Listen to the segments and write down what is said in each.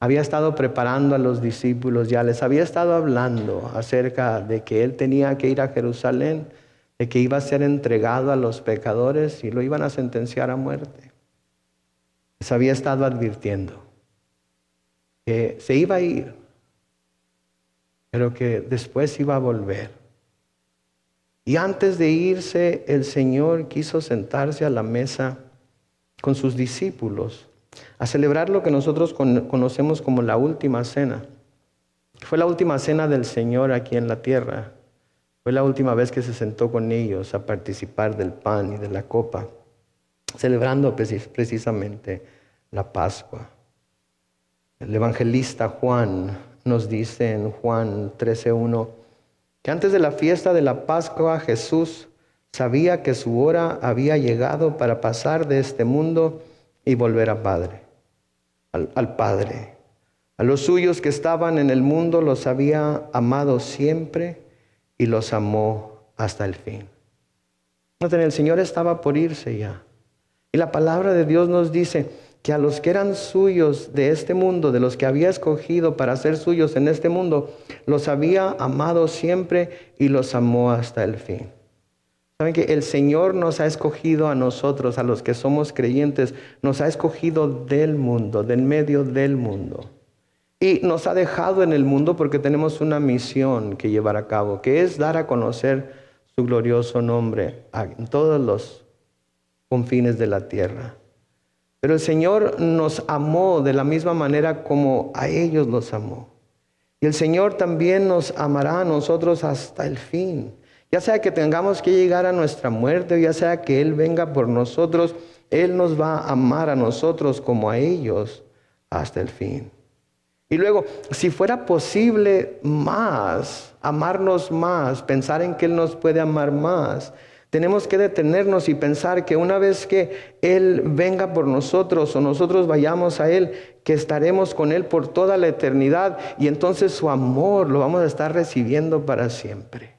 Había estado preparando a los discípulos, ya les había estado hablando acerca de que Él tenía que ir a Jerusalén, de que iba a ser entregado a los pecadores y lo iban a sentenciar a muerte. Les había estado advirtiendo que se iba a ir, pero que después iba a volver. Y antes de irse, el Señor quiso sentarse a la mesa con sus discípulos a celebrar lo que nosotros conocemos como la última cena. Fue la última cena del Señor aquí en la tierra. Fue la última vez que se sentó con ellos a participar del pan y de la copa, celebrando precisamente la Pascua. El evangelista Juan nos dice en Juan 13:1 que antes de la fiesta de la Pascua Jesús sabía que su hora había llegado para pasar de este mundo y volver al Padre. A los suyos que estaban en el mundo los había amado siempre y los amó hasta el fin. El Señor estaba por irse ya. Y la palabra de Dios nos dice que a los que eran suyos de este mundo, de los que había escogido para ser suyos en este mundo, los había amado siempre y los amó hasta el fin. Saben que el Señor nos ha escogido a nosotros, a los que somos creyentes, nos ha escogido del mundo, del medio del mundo. Y nos ha dejado en el mundo porque tenemos una misión que llevar a cabo, que es dar a conocer su glorioso nombre en todos los confines de la tierra. Pero el Señor nos amó de la misma manera como a ellos los amó. Y el Señor también nos amará a nosotros hasta el fin. Ya sea que tengamos que llegar a nuestra muerte, o ya sea que Él venga por nosotros, Él nos va a amar a nosotros como a ellos hasta el fin. Y luego, si fuera posible más, amarnos más, pensar en que Él nos puede amar más, tenemos que detenernos y pensar que una vez que Él venga por nosotros o nosotros vayamos a Él, que estaremos con Él por toda la eternidad y entonces su amor lo vamos a estar recibiendo para siempre.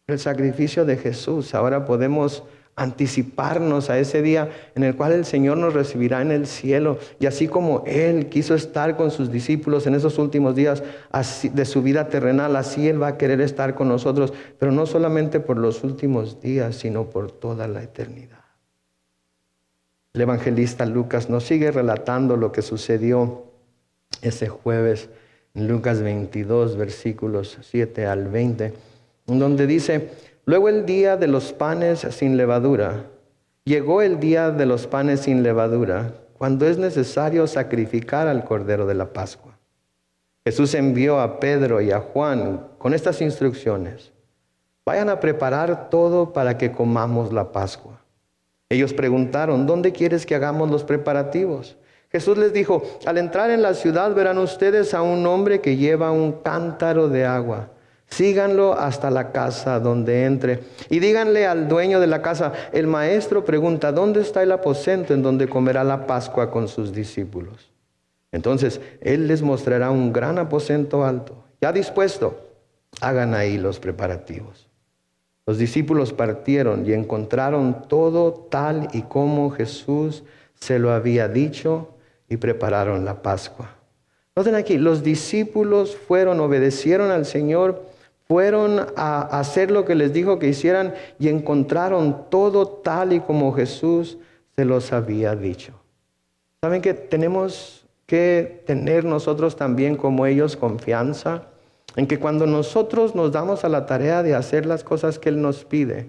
El sacrificio de Jesús, ahora podemos anticiparnos a ese día en el cual el Señor nos recibirá en el cielo. Y así como Él quiso estar con sus discípulos en esos últimos días de su vida terrenal, así Él va a querer estar con nosotros, pero no solamente por los últimos días, sino por toda la eternidad. El evangelista Lucas nos sigue relatando lo que sucedió ese jueves en Lucas 22, versículos 7 al 20, donde dice: luego el día de los panes sin levadura. Llegó el día de los panes sin levadura, cuando es necesario sacrificar al Cordero de la Pascua. Jesús envió a Pedro y a Juan con estas instrucciones: vayan a preparar todo para que comamos la Pascua. Ellos preguntaron: ¿dónde quieres que hagamos los preparativos? Jesús les dijo: al entrar en la ciudad verán ustedes a un hombre que lleva un cántaro de agua. Síganlo hasta la casa donde entre y díganle al dueño de la casa: el maestro pregunta, ¿dónde está el aposento en donde comerá la Pascua con sus discípulos? Entonces él les mostrará un gran aposento alto, ya dispuesto. Hagan ahí los preparativos. Los discípulos partieron y encontraron todo tal y como Jesús se lo había dicho y prepararon la Pascua. Noten aquí, los discípulos obedecieron al Señor, fueron a hacer lo que les dijo que hicieran y encontraron todo tal y como Jesús se los había dicho. ¿Saben que tenemos que tener nosotros también como ellos confianza en que cuando nosotros nos damos a la tarea de hacer las cosas que Él nos pide,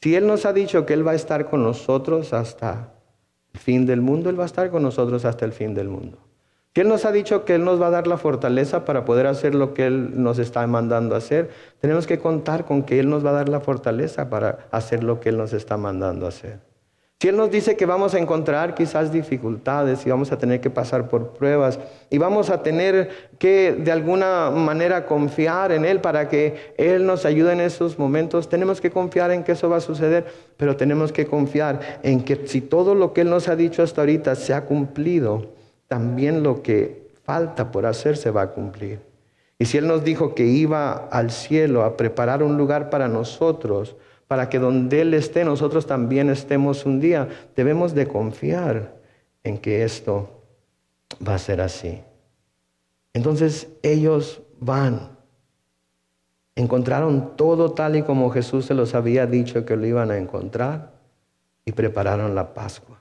si Él nos ha dicho que Él va a estar con nosotros hasta el fin del mundo, Él va a estar con nosotros hasta el fin del mundo? Si Él nos ha dicho que Él nos va a dar la fortaleza para poder hacer lo que Él nos está mandando a hacer, tenemos que contar con que Él nos va a dar la fortaleza para hacer lo que Él nos está mandando a hacer. Si Él nos dice que vamos a encontrar quizás dificultades y vamos a tener que pasar por pruebas y vamos a tener que de alguna manera confiar en Él para que Él nos ayude en esos momentos, tenemos que confiar en que eso va a suceder, pero tenemos que confiar en que si todo lo que Él nos ha dicho hasta ahorita se ha cumplido, también lo que falta por hacer se va a cumplir. Y si Él nos dijo que iba al cielo a preparar un lugar para nosotros, para que donde Él esté, nosotros también estemos un día, debemos de confiar en que esto va a ser así. Entonces ellos van. Encontraron todo tal y como Jesús se los había dicho que lo iban a encontrar y prepararon la Pascua.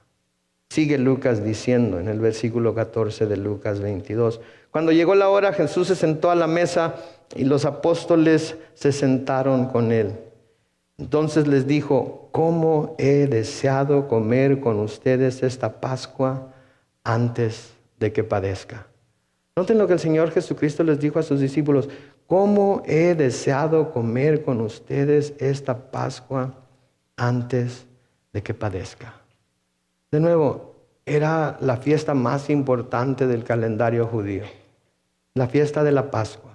Sigue Lucas diciendo en el versículo 14 de Lucas 22. Cuando llegó la hora, Jesús se sentó a la mesa y los apóstoles se sentaron con él. Entonces les dijo: ¿cómo he deseado comer con ustedes esta Pascua antes de que padezca? Noten lo que el Señor Jesucristo les dijo a sus discípulos: ¿cómo he deseado comer con ustedes esta Pascua antes de que padezca? De nuevo, era la fiesta más importante del calendario judío, la fiesta de la Pascua.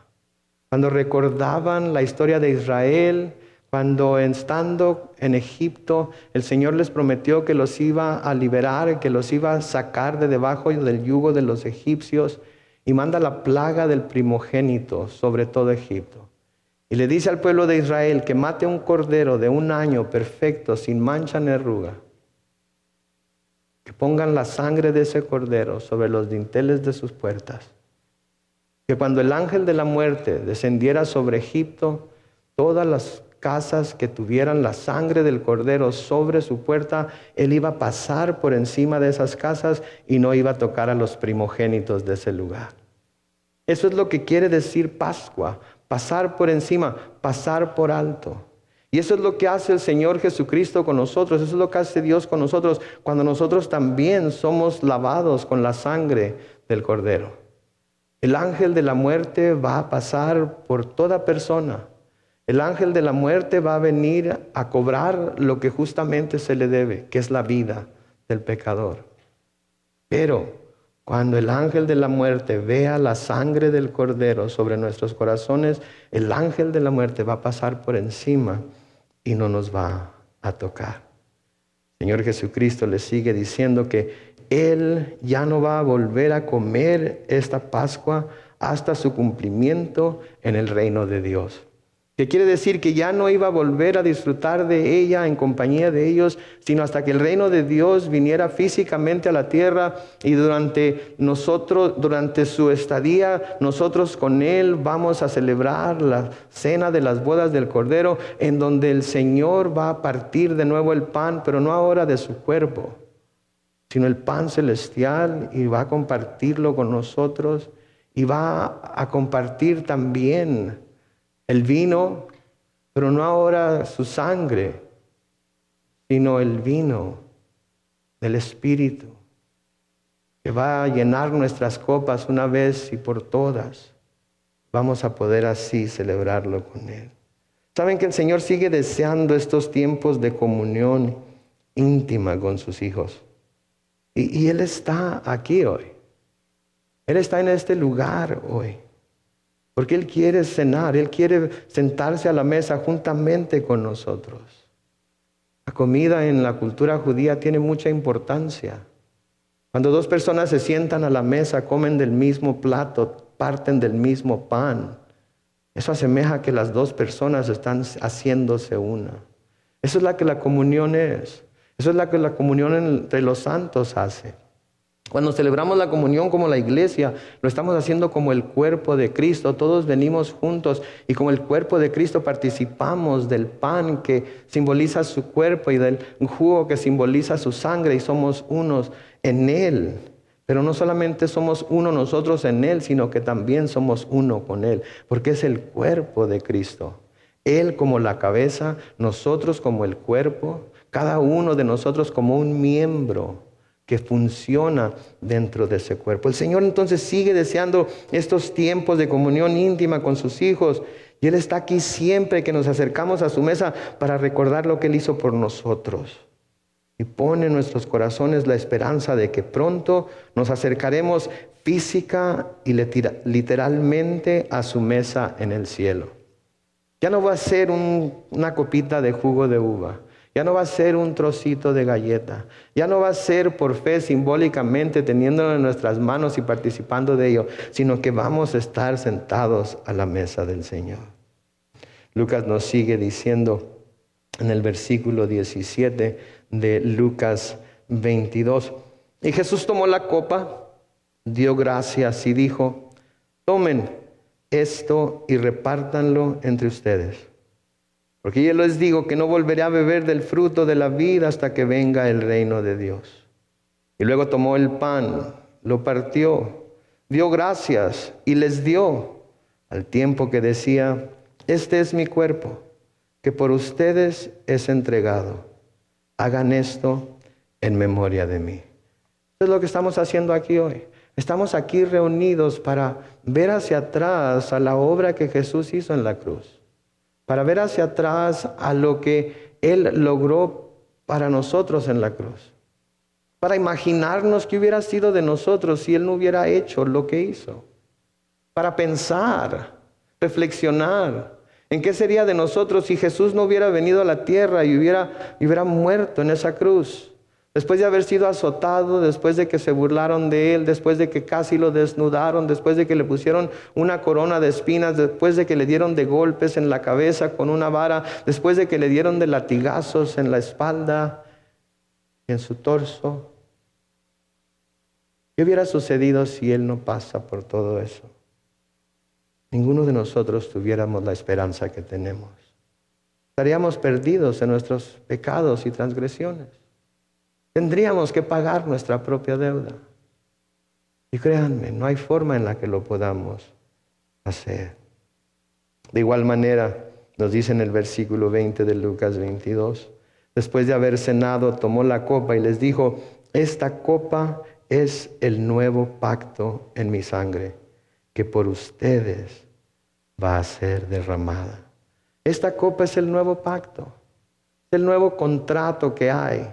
Cuando recordaban la historia de Israel, cuando estando en Egipto, el Señor les prometió que los iba a liberar, que los iba a sacar de debajo del yugo de los egipcios, y manda la plaga del primogénito sobre todo Egipto. Y le dice al pueblo de Israel que mate un cordero de 1 año perfecto, sin mancha ni arruga. Que pongan la sangre de ese cordero sobre los dinteles de sus puertas. Que cuando el ángel de la muerte descendiera sobre Egipto, todas las casas que tuvieran la sangre del cordero sobre su puerta, él iba a pasar por encima de esas casas y no iba a tocar a los primogénitos de ese lugar. Eso es lo que quiere decir Pascua: pasar por encima, pasar por alto. Y eso es lo que hace el Señor Jesucristo con nosotros. Eso es lo que hace Dios con nosotros cuando nosotros también somos lavados con la sangre del cordero. El ángel de la muerte va a pasar por toda persona. El ángel de la muerte va a venir a cobrar lo que justamente se le debe, que es la vida del pecador. Pero cuando el ángel de la muerte vea la sangre del cordero sobre nuestros corazones, el ángel de la muerte va a pasar por encima y no nos va a tocar. El Señor Jesucristo le sigue diciendo que Él ya no va a volver a comer esta Pascua hasta su cumplimiento en el reino de Dios. Que quiere decir que ya no iba a volver a disfrutar de ella en compañía de ellos, sino hasta que el reino de Dios viniera físicamente a la tierra, y durante su estadía, nosotros con Él vamos a celebrar la cena de las bodas del Cordero, en donde el Señor va a partir de nuevo el pan, pero no ahora de su cuerpo, sino el pan celestial, y va a compartirlo con nosotros, y va a compartir también el vino, pero no ahora su sangre, sino el vino del Espíritu, que va a llenar nuestras copas una vez y por todas. Vamos a poder así celebrarlo con Él. Saben que el Señor sigue deseando estos tiempos de comunión íntima con sus hijos. Y Él está aquí hoy. Él está en este lugar hoy. Porque Él quiere cenar, Él quiere sentarse a la mesa juntamente con nosotros. La comida en la cultura judía tiene mucha importancia. Cuando 2 personas se sientan a la mesa, comen del mismo plato, parten del mismo pan, eso asemeja que las 2 personas están haciéndose una. Eso es la que la comunión es. Eso es la que la comunión entre los santos hace. Cuando celebramos la comunión como la iglesia, lo estamos haciendo como el cuerpo de Cristo. Todos venimos juntos y como el cuerpo de Cristo participamos del pan que simboliza su cuerpo y del jugo que simboliza su sangre, y somos unos en Él. Pero no solamente somos uno nosotros en Él, sino que también somos uno con Él, porque es el cuerpo de Cristo. Él como la cabeza, nosotros como el cuerpo, cada uno de nosotros como un miembro que funciona dentro de ese cuerpo. El Señor entonces sigue deseando estos tiempos de comunión íntima con sus hijos, y Él está aquí siempre que nos acercamos a su mesa para recordar lo que Él hizo por nosotros, y pone en nuestros corazones la esperanza de que pronto nos acercaremos física y literalmente a su mesa en el cielo. Ya no va a ser una copita de jugo de uva. Ya no va a ser un trocito de galleta. Ya no va a ser por fe simbólicamente teniéndolo en nuestras manos y participando de ello, sino que vamos a estar sentados a la mesa del Señor. Lucas nos sigue diciendo en el versículo 17 de Lucas 22. Y Jesús tomó la copa dio gracias y dijo: tomen esto y repártanlo entre ustedes. Porque yo les digo que no volveré a beber del fruto de la vida hasta que venga el reino de Dios. Y luego tomó el pan, lo partió, dio gracias y les dio, al tiempo que decía: este es mi cuerpo, que por ustedes es entregado. Hagan esto en memoria de mí. Eso es lo que estamos haciendo aquí hoy. Estamos aquí reunidos para ver hacia atrás a la obra que Jesús hizo en la cruz. Para ver hacia atrás a lo que Él logró para nosotros en la cruz. Para imaginarnos qué hubiera sido de nosotros si Él no hubiera hecho lo que hizo. Para pensar, reflexionar en qué sería de nosotros si Jesús no hubiera venido a la tierra y hubiera muerto en esa cruz. Después de haber sido azotado, después de que se burlaron de Él, después de que casi lo desnudaron, después de que le pusieron una corona de espinas, después de que le dieron de golpes en la cabeza con una vara, después de que le dieron de latigazos en la espalda y en su torso. ¿Qué hubiera sucedido si Él no pasa por todo eso? Ninguno de nosotros tuviéramos la esperanza que tenemos. Estaríamos perdidos en nuestros pecados y transgresiones. Tendríamos que pagar nuestra propia deuda. Y créanme, no hay forma en la que lo podamos hacer. De igual manera, nos dice en el versículo 20 de Lucas 22, después de haber cenado, tomó la copa y les dijo: esta copa es el nuevo pacto en mi sangre, que por ustedes va a ser derramada. Esta copa es el nuevo pacto, es el nuevo contrato que hay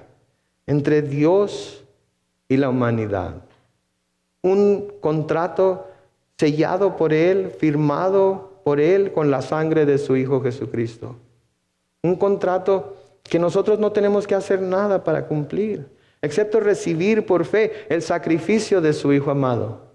entre Dios y la humanidad. Un contrato sellado por Él, firmado por Él con la sangre de su Hijo Jesucristo. Un contrato que nosotros no tenemos que hacer nada para cumplir, excepto recibir por fe el sacrificio de su Hijo amado.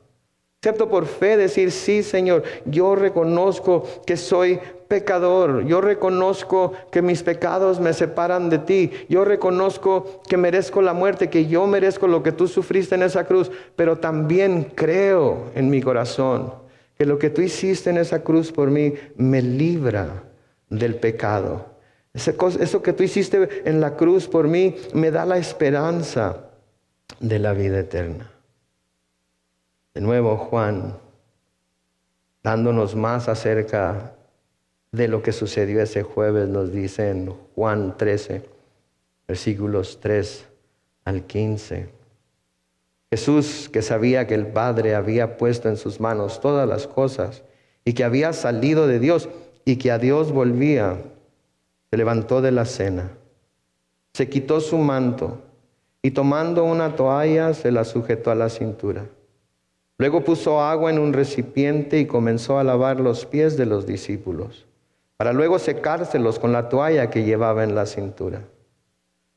Excepto por fe decir: sí, Señor, yo reconozco que soy pecador. Yo reconozco que mis pecados me separan de ti. Yo reconozco que merezco la muerte, que yo merezco lo que tú sufriste en esa cruz. Pero también creo en mi corazón que lo que tú hiciste en esa cruz por mí me libra del pecado. Eso que tú hiciste en la cruz por mí me da la esperanza de la vida eterna. De nuevo, Juan, dándonos más acerca de lo que sucedió ese jueves, nos dice en Juan 13, versículos 3 al 15. Jesús, que sabía que el Padre había puesto en sus manos todas las cosas y que había salido de Dios y que a Dios volvía, se levantó de la cena, se quitó su manto y tomando una toalla se la sujetó a la cintura. Luego puso agua en un recipiente y comenzó a lavar los pies de los discípulos, para luego secárselos con la toalla que llevaba en la cintura.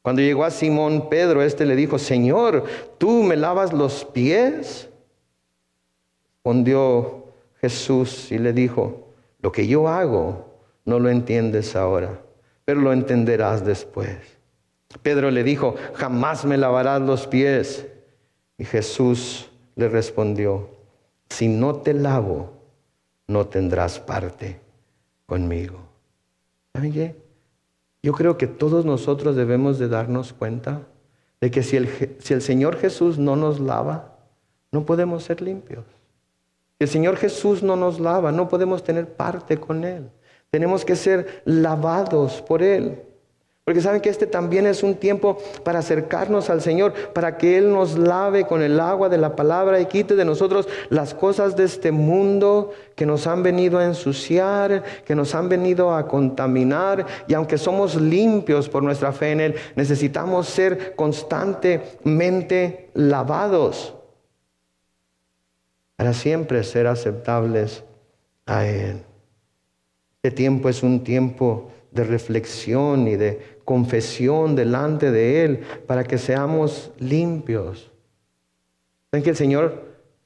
Cuando llegó a Simón Pedro, éste le dijo: Señor, ¿tú me lavas los pies? Respondió Jesús y le dijo: lo que yo hago no lo entiendes ahora, pero lo entenderás después. Pedro le dijo: jamás me lavarás los pies. Y Jesús le respondió: si no te lavo, no tendrás parte conmigo. ¿Saben qué? Yo creo que todos nosotros debemos de darnos cuenta de que si el Señor Jesús no nos lava, no podemos ser limpios. Si el Señor Jesús no nos lava, no podemos tener parte con Él. Tenemos que ser lavados por Él. Porque saben que este también es un tiempo para acercarnos al Señor, para que Él nos lave con el agua de la palabra y quite de nosotros las cosas de este mundo que nos han venido a ensuciar, que nos han venido a contaminar. Y aunque somos limpios por nuestra fe en Él, necesitamos ser constantemente lavados para siempre ser aceptables a Él. Este tiempo es un tiempo de reflexión y de confesión delante de Él para que seamos limpios. ¿Saben que el Señor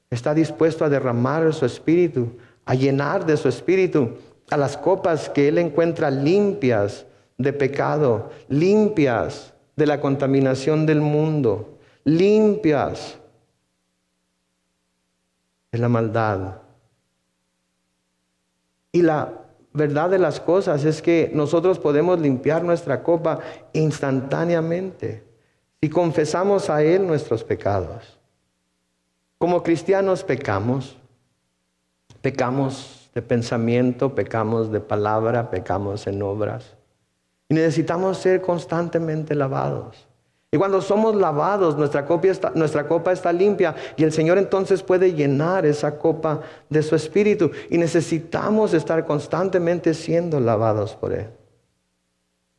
está dispuesto a derramar su Espíritu, a llenar de su Espíritu a las copas que Él encuentra limpias de pecado, limpias de la contaminación del mundo, limpias es la maldad. Y la verdad de las cosas es que nosotros podemos limpiar nuestra copa instantáneamente si confesamos a Él nuestros pecados. Como cristianos pecamos de pensamiento, pecamos de palabra, pecamos en obras. Y necesitamos ser constantemente lavados. Y cuando somos lavados, nuestra copa está limpia y el Señor entonces puede llenar esa copa de su Espíritu. Y necesitamos estar constantemente siendo lavados por Él.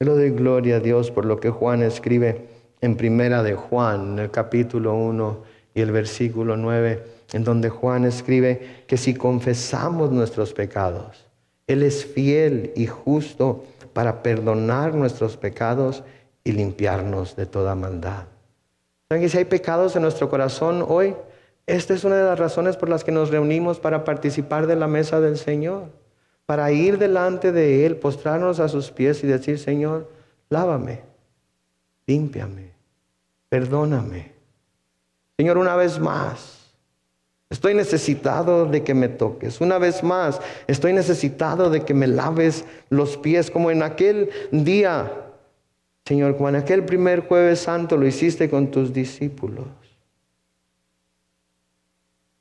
Yo le doy gloria a Dios por lo que Juan escribe en Primera de Juan, en el capítulo 1 y el versículo 9, en donde Juan escribe que si confesamos nuestros pecados, Él es fiel y justo para perdonar nuestros pecados y limpiarnos de toda maldad. ¿Saben que si hay pecados en nuestro corazón hoy? Esta es una de las razones por las que nos reunimos para participar de la mesa del Señor. Para ir delante de Él, postrarnos a sus pies y decir: Señor, lávame, límpiame, perdóname. Señor, una vez más, estoy necesitado de que me toques. Una vez más, estoy necesitado de que me laves los pies como en aquel día, Señor, como en aquel primer Jueves Santo lo hiciste con tus discípulos.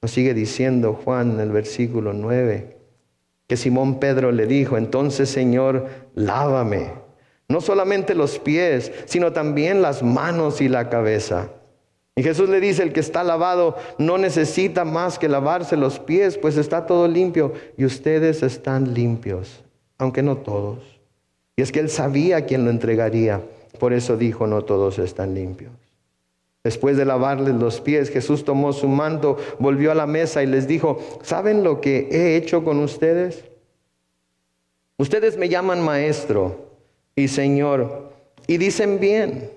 Nos sigue diciendo Juan en el versículo 9, que Simón Pedro le dijo: entonces, Señor, lávame, no solamente los pies, sino también las manos y la cabeza. Y Jesús le dice: el que está lavado no necesita más que lavarse los pies, pues está todo limpio, y ustedes están limpios, aunque no todos. Y es que Él sabía quién lo entregaría, por eso dijo: no todos están limpios. Después de lavarles los pies, Jesús tomó su manto, volvió a la mesa y les dijo: ¿saben lo que he hecho con ustedes? Ustedes me llaman maestro y Señor, y dicen bien,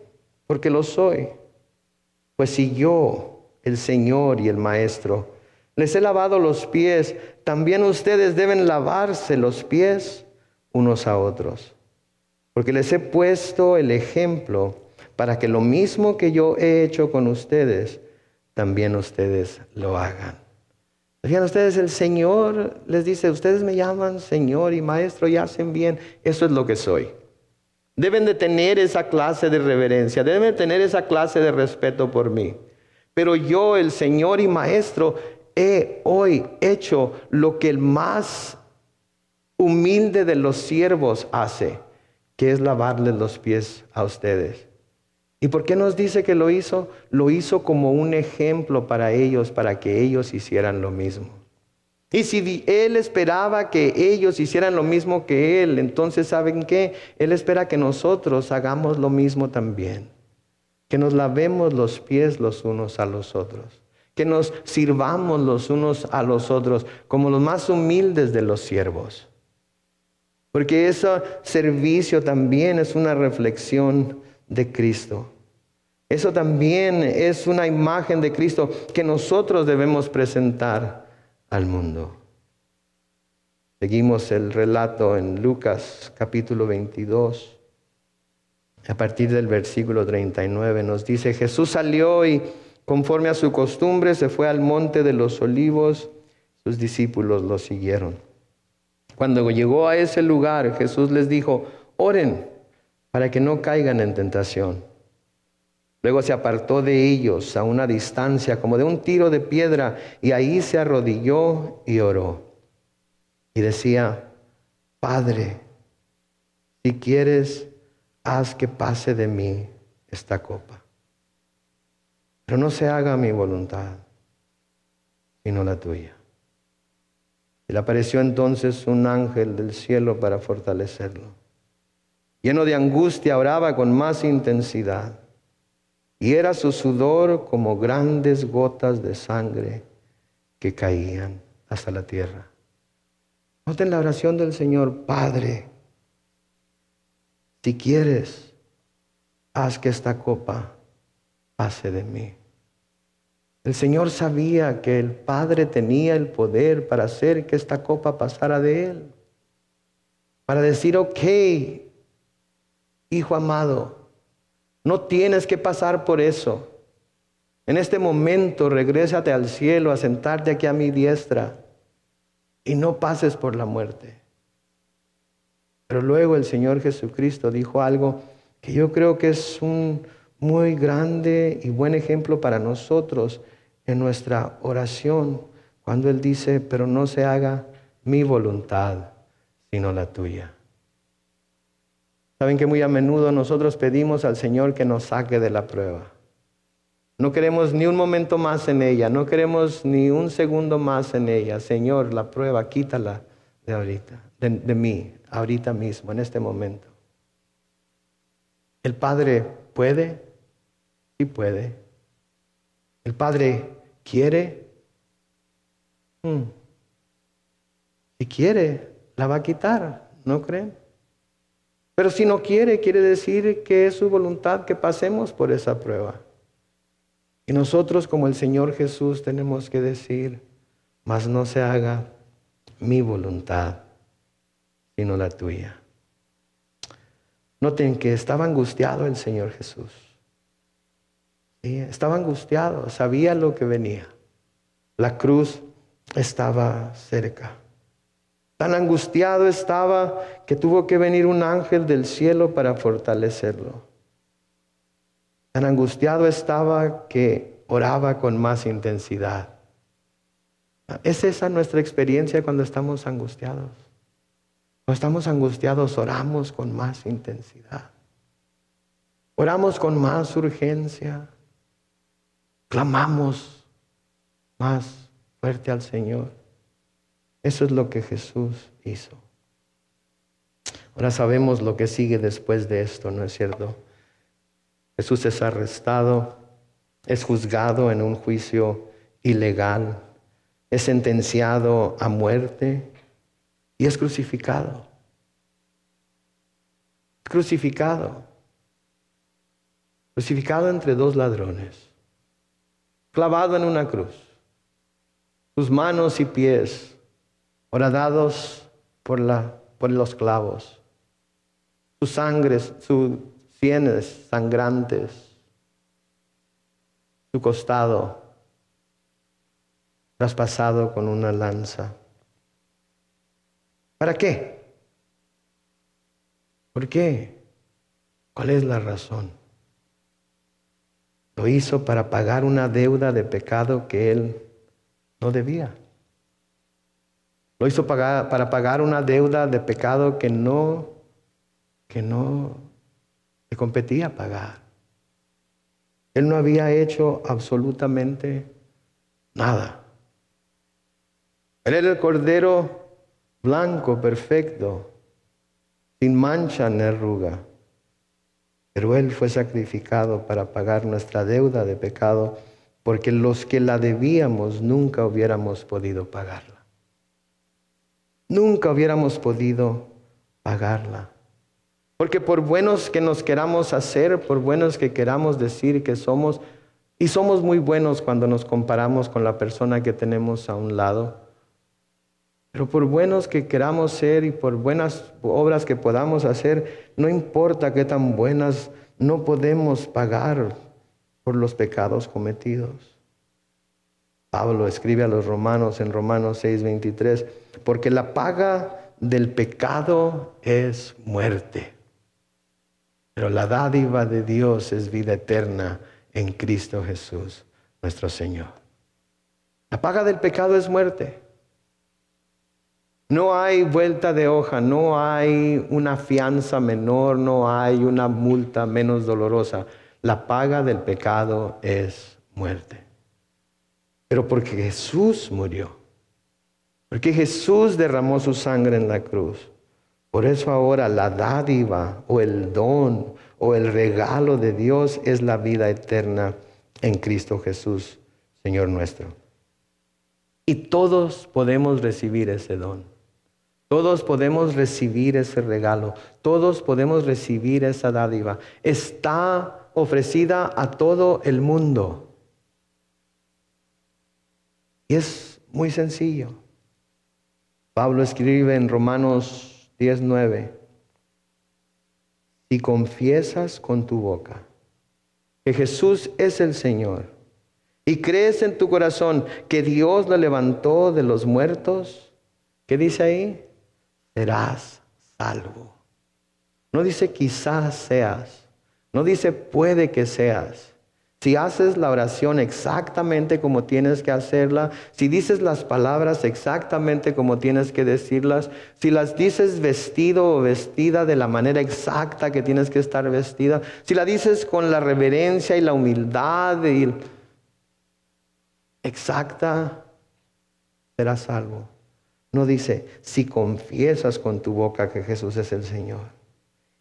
porque lo soy. Pues si yo, el Señor y el Maestro, les he lavado los pies, también ustedes deben lavarse los pies unos a otros. Porque les he puesto el ejemplo para que lo mismo que yo he hecho con ustedes, también ustedes lo hagan. Oigan ustedes, el Señor les dice: ustedes me llaman Señor y Maestro y hacen bien. Eso es lo que soy. Deben de tener esa clase de reverencia, deben de tener esa clase de respeto por mí. Pero yo, el Señor y Maestro, he hoy hecho lo que el más humilde de los siervos hace, que es lavarles los pies a ustedes. ¿Y por qué nos dice que lo hizo? Lo hizo como un ejemplo para ellos, para que ellos hicieran lo mismo. Y si Él esperaba que ellos hicieran lo mismo que Él, entonces ¿saben qué? Él espera que nosotros hagamos lo mismo también. Que nos lavemos los pies los unos a los otros. Que nos sirvamos los unos a los otros como los más humildes de los siervos. Porque ese servicio también es una reflexión de Cristo. Eso también es una imagen de Cristo que nosotros debemos presentar al mundo. Seguimos el relato en Lucas capítulo 22. A partir del versículo 39 nos dice: Jesús salió y conforme a su costumbre se fue al monte de los olivos. Sus discípulos lo siguieron. Cuando llegó a ese lugar, Jesús les dijo: oren para que no caigan en tentación. Luego se apartó de ellos a una distancia como de un tiro de piedra y ahí se arrodilló y oró. Y decía: Padre, si quieres, haz que pase de mí esta copa. Pero no se haga mi voluntad, sino la tuya. Y le apareció entonces un ángel del cielo para fortalecerlo. Lleno de angustia, oraba con más intensidad. Y era su sudor como grandes gotas de sangre que caían hasta la tierra. Noten la oración del Señor: Padre, si quieres, haz que esta copa pase de mí. El Señor sabía que el Padre tenía el poder para hacer que esta copa pasara de Él. Para decir: ok, hijo amado, no tienes que pasar por eso. En este momento, regrésate al cielo, a sentarte aquí a mi diestra y no pases por la muerte. Pero luego el Señor Jesucristo dijo algo que yo creo que es un muy grande y buen ejemplo para nosotros en nuestra oración, cuando Él dice, pero no se haga mi voluntad, sino la tuya. Saben que muy a menudo nosotros pedimos al Señor que nos saque de la prueba. No queremos ni un momento más en ella, no queremos ni un segundo más en ella. Señor, la prueba, quítala de ahorita, de mí, ahorita mismo, en este momento. ¿El Padre puede? Sí puede. ¿El Padre quiere? Si quiere, la va a quitar, ¿no creen? Pero si no quiere, quiere decir que es su voluntad que pasemos por esa prueba. Y nosotros, como el Señor Jesús, tenemos que decir, mas no se haga mi voluntad, sino la tuya. Noten que estaba angustiado el Señor Jesús. ¿Sí? Estaba angustiado, sabía lo que venía. La cruz estaba cerca. Tan angustiado estaba que tuvo que venir un ángel del cielo para fortalecerlo. Tan angustiado estaba que oraba con más intensidad. ¿Es esa nuestra experiencia cuando estamos angustiados? Cuando estamos angustiados, oramos con más intensidad. Oramos con más urgencia. Clamamos más fuerte al Señor. Eso es lo que Jesús hizo. Ahora sabemos lo que sigue después de esto, ¿no es cierto? Jesús es arrestado, es juzgado en un juicio ilegal, es sentenciado a muerte y es crucificado. Crucificado entre dos ladrones, clavado en una cruz, sus manos y pies horadados por los clavos, sus sangres, sus sienes sangrantes, su costado traspasado con una lanza. ¿Para qué? ¿Por qué? ¿Cuál es la razón? Lo hizo para pagar una deuda de pecado que él no debía. Lo hizo para pagar una deuda de pecado que no le competía pagar. Él no había hecho absolutamente nada. Él era el Cordero blanco, perfecto, sin mancha ni arruga. Pero Él fue sacrificado para pagar nuestra deuda de pecado, porque los que la debíamos nunca hubiéramos podido pagarla. Nunca hubiéramos podido pagarla. Porque por buenos que nos queramos hacer, por buenos que queramos decir que somos, y somos muy buenos cuando nos comparamos con la persona que tenemos a un lado, pero por buenos que queramos ser y por buenas obras que podamos hacer, no importa qué tan buenas, no podemos pagar por los pecados cometidos. Pablo escribe a los romanos en Romanos 6:23, porque la paga del pecado es muerte, pero la dádiva de Dios es vida eterna en Cristo Jesús, nuestro Señor. La paga del pecado es muerte. No hay vuelta de hoja, no hay una fianza menor, no hay una multa menos dolorosa. La paga del pecado es muerte. Pero porque Jesús murió, porque Jesús derramó su sangre en la cruz, por eso ahora la dádiva o el don o el regalo de Dios es la vida eterna en Cristo Jesús, Señor nuestro. Y todos podemos recibir ese don. Todos podemos recibir ese regalo. Todos podemos recibir esa dádiva. Está ofrecida a todo el mundo. Y es muy sencillo. Pablo escribe en Romanos 10:9. Si confiesas con tu boca que Jesús es el Señor y crees en tu corazón que Dios lo levantó de los muertos, ¿qué dice ahí? Serás salvo. No dice quizás seas, no dice puede que seas. Si haces la oración exactamente como tienes que hacerla, si dices las palabras exactamente como tienes que decirlas, si las dices vestido o vestida de la manera exacta que tienes que estar vestida, si la dices con la reverencia y la humildad exacta, serás salvo. No dice, si confiesas con tu boca que Jesús es el Señor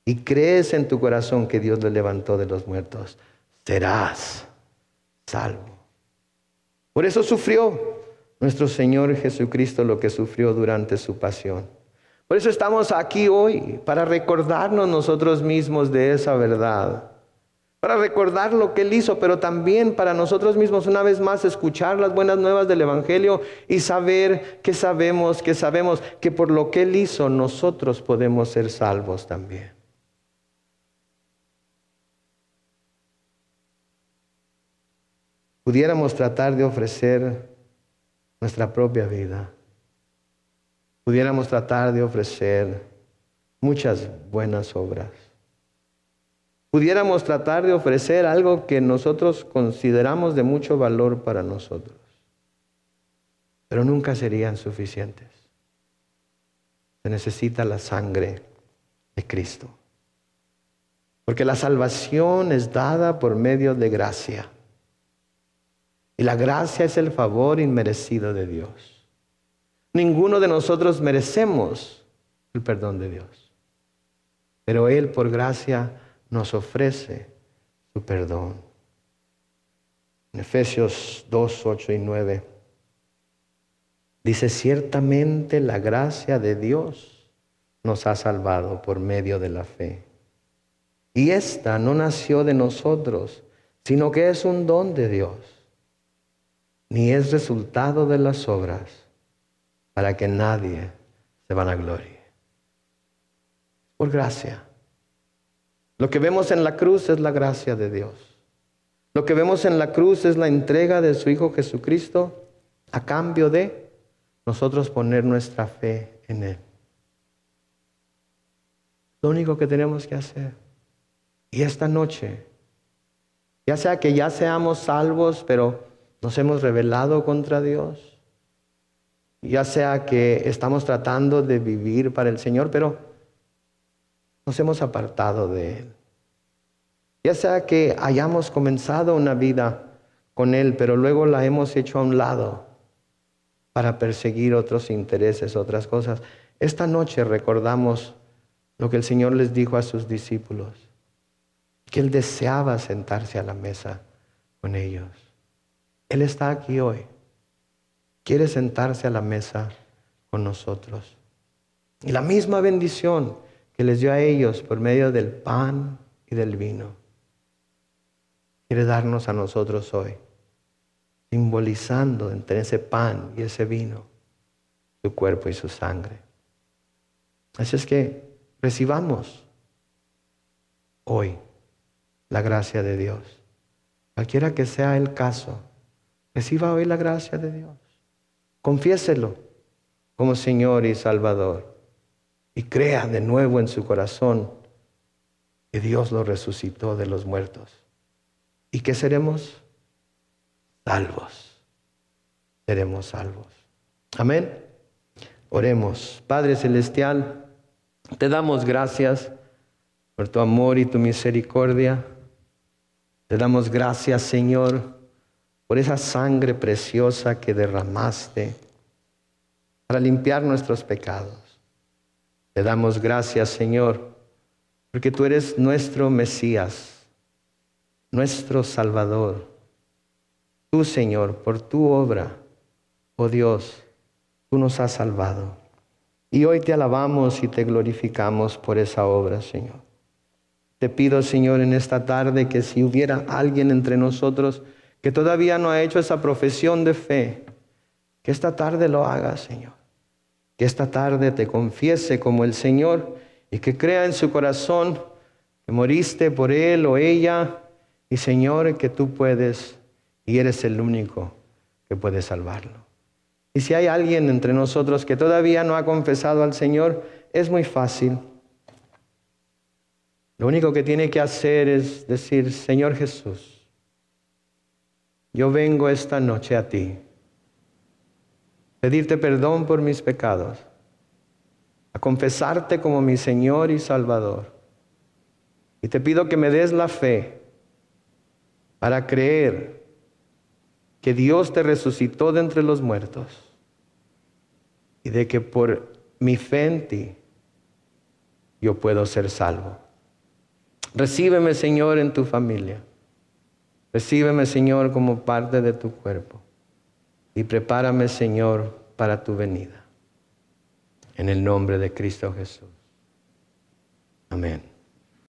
y crees en tu corazón que Dios le levantó de los muertos, serás salvo. Por eso sufrió nuestro Señor Jesucristo lo que sufrió durante su pasión. Por eso estamos aquí hoy, para recordarnos nosotros mismos de esa verdad. Para recordar lo que Él hizo, pero también para nosotros mismos una vez más escuchar las buenas nuevas del Evangelio y saber que sabemos que por lo que Él hizo nosotros podemos ser salvos también. Pudiéramos tratar de ofrecer nuestra propia vida. Pudiéramos tratar de ofrecer muchas buenas obras. Pudiéramos tratar de ofrecer algo que nosotros consideramos de mucho valor para nosotros. Pero nunca serían suficientes. Se necesita la sangre de Cristo. Porque la salvación es dada por medio de gracia. Y la gracia es el favor inmerecido de Dios. Ninguno de nosotros merecemos el perdón de Dios. Pero Él por gracia nos ofrece su perdón. En Efesios 2, 8 y 9 dice, ciertamente la gracia de Dios nos ha salvado por medio de la fe. Y esta no nació de nosotros, sino que es un don de Dios. Ni es resultado de las obras, para que nadie se vanaglorie. Por gracia. Lo que vemos en la cruz es la gracia de Dios. Lo que vemos en la cruz es la entrega de su Hijo Jesucristo a cambio de nosotros poner nuestra fe en Él. Lo único que tenemos que hacer. Y esta noche, ya sea que ya seamos salvos, pero nos hemos rebelado contra Dios, ya sea que estamos tratando de vivir para el Señor, pero nos hemos apartado de Él. Ya sea que hayamos comenzado una vida con Él, pero luego la hemos hecho a un lado para perseguir otros intereses, otras cosas. Esta noche recordamos lo que el Señor les dijo a sus discípulos, que Él deseaba sentarse a la mesa con ellos. Él está aquí hoy. Quiere sentarse a la mesa con nosotros. Y la misma bendición que les dio a ellos por medio del pan y del vino, quiere darnos a nosotros hoy, simbolizando entre ese pan y ese vino su cuerpo y su sangre. Así es que recibamos hoy la gracia de Dios. Cualquiera que sea el caso, reciba hoy la gracia de Dios. Confiéselo como Señor y Salvador. Y crea de nuevo en su corazón que Dios lo resucitó de los muertos. ¿Y qué seremos? Salvos. Seremos salvos. Amén. Oremos. Padre Celestial, te damos gracias por tu amor y tu misericordia. Te damos gracias, Señor, por esa sangre preciosa que derramaste para limpiar nuestros pecados. Te damos gracias, Señor, porque tú eres nuestro Mesías, nuestro Salvador. Tú, Señor, por tu obra, oh Dios, tú nos has salvado. Y hoy te alabamos y te glorificamos por esa obra, Señor. Te pido, Señor, en esta tarde que si hubiera alguien entre nosotros que todavía no ha hecho esa profesión de fe, que esta tarde lo haga, Señor. Que esta tarde te confiese como el Señor y que crea en su corazón que moriste por él o ella y, Señor, que tú puedes y eres el único que puede salvarlo. Y si hay alguien entre nosotros que todavía no ha confesado al Señor, es muy fácil. Lo único que tiene que hacer es decir: Señor Jesús, yo vengo esta noche a ti, pedirte perdón por mis pecados, a confesarte como mi Señor y Salvador. Y te pido que me des la fe para creer que Dios te resucitó de entre los muertos y de que por mi fe en ti yo puedo ser salvo. Recíbeme, Señor, en tu familia. Recíbeme, Señor, como parte de tu cuerpo. Y prepárame, Señor, para tu venida. En el nombre de Cristo Jesús. Amén.